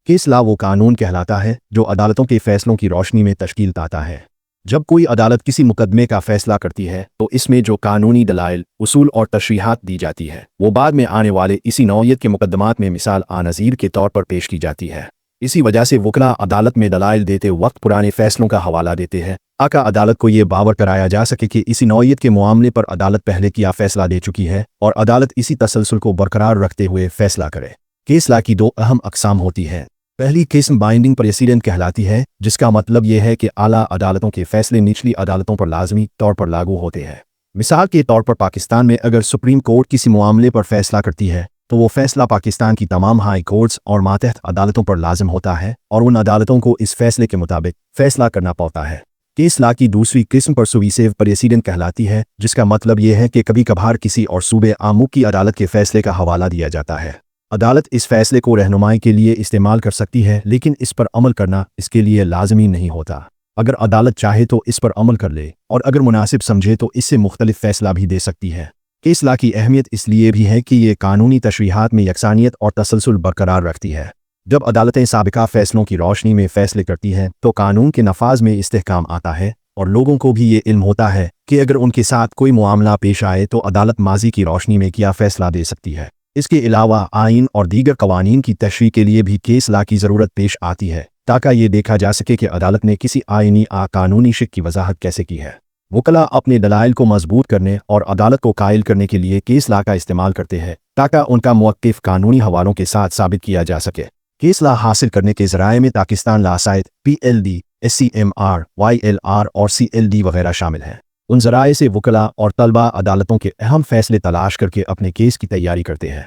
Case law وہ قانون کہلاتا ہے جو عدالتوں کے فیصلوں کی روشنی میں تشکیل پاتا ہے۔ جب کوئی عدالت کسی مقدمے کا فیصلہ کرتی ہے تو اس میں جو قانونی دلائل، اصول اور تشریحات دی جاتی ہے وہ بعد میں آنے والے اسی نوعیت کے مقدمات میں مثال نظیر کے طور پر پیش کی جاتی ہے۔ اسی وجہ سے وکلاء عدالت میں دلائل دیتے وقت پرانے فیصلوں کا حوالہ دیتے ہیں تاکہ عدالت کو یہ باور کرایا جا سکے کہ اسی نوعیت کے معاملے پر عدالت پہلے کیا فیصلہ دے چکی ہے اور عدالت اسی تسلسل کو برقرار رکھتے ہوئے فیصلہ کرے۔ کیس لا کی دو اہم اقسام ہوتی ہیں۔ پہلی قسم بائنڈنگ پریسیڈنٹ کہلاتی ہے، جس کا مطلب یہ ہے کہ اعلیٰ عدالتوں کے فیصلے نچلی عدالتوں پر لازمی طور پر لاگو ہوتے ہیں۔ مثال کے طور پر پاکستان میں اگر سپریم کورٹ کسی معاملے پر فیصلہ کرتی ہے تو وہ فیصلہ پاکستان کی تمام ہائی کورٹس اور ماتحت عدالتوں پر لازم ہوتا ہے اور ان عدالتوں کو اس فیصلے کے مطابق فیصلہ کرنا پڑتا ہے۔ کیس لا کی دوسری قسم پرسویسیو پریسیڈنٹ کہلاتی ہے، جس کا مطلب یہ ہے کہ کبھی کبھار کسی اور صوبے عامو کی عدالت کے فیصلے کا حوالہ دیا جاتا ہے۔ عدالت اس فیصلے کو رہنمائی کے لیے استعمال کر سکتی ہے، لیکن اس پر عمل کرنا اس کے لیے لازمی نہیں ہوتا۔ اگر عدالت چاہے تو اس پر عمل کر لے اور اگر مناسب سمجھے تو اس سے مختلف فیصلہ بھی دے سکتی ہے۔ کیس لا کی اہمیت اس لیے بھی ہے کہ یہ قانونی تشریحات میں یکسانیت اور تسلسل برقرار رکھتی ہے۔ جب عدالتیں سابقہ فیصلوں کی روشنی میں فیصلے کرتی ہیں تو قانون کے نفاذ میں استحکام آتا ہے اور لوگوں کو بھی یہ علم ہوتا ہے کہ اگر ان کے ساتھ کوئی معاملہ پیش آئے تو عدالت ماضی کی روشنی میں کیا فیصلہ دے سکتی ہے۔ اس کے علاوہ آئین اور دیگر قوانین کی تشریح کے لیے بھی کیس لا کی ضرورت پیش آتی ہے تاکہ یہ دیکھا جا سکے کہ عدالت نے کسی آئینی قانونی شق کی وضاحت کیسے کی ہے۔ وکلاء اپنے دلائل کو مضبوط کرنے اور عدالت کو قائل کرنے کے لیے کیس لا کا استعمال کرتے ہیں تاکہ ان کا موقف قانونی حوالوں کے ساتھ ثابت کیا جا سکے۔ کیس لا حاصل کرنے کے ذرائع میں پاکستان لا سائٹ، PLD، SCMR، YLR اور CLD وغیرہ شامل ہیں۔ ان ذرائع سے وکلاء اور طلباء عدالتوں کے اہم فیصلے تلاش کر کے اپنے کیس کی تیاری کرتے ہیں۔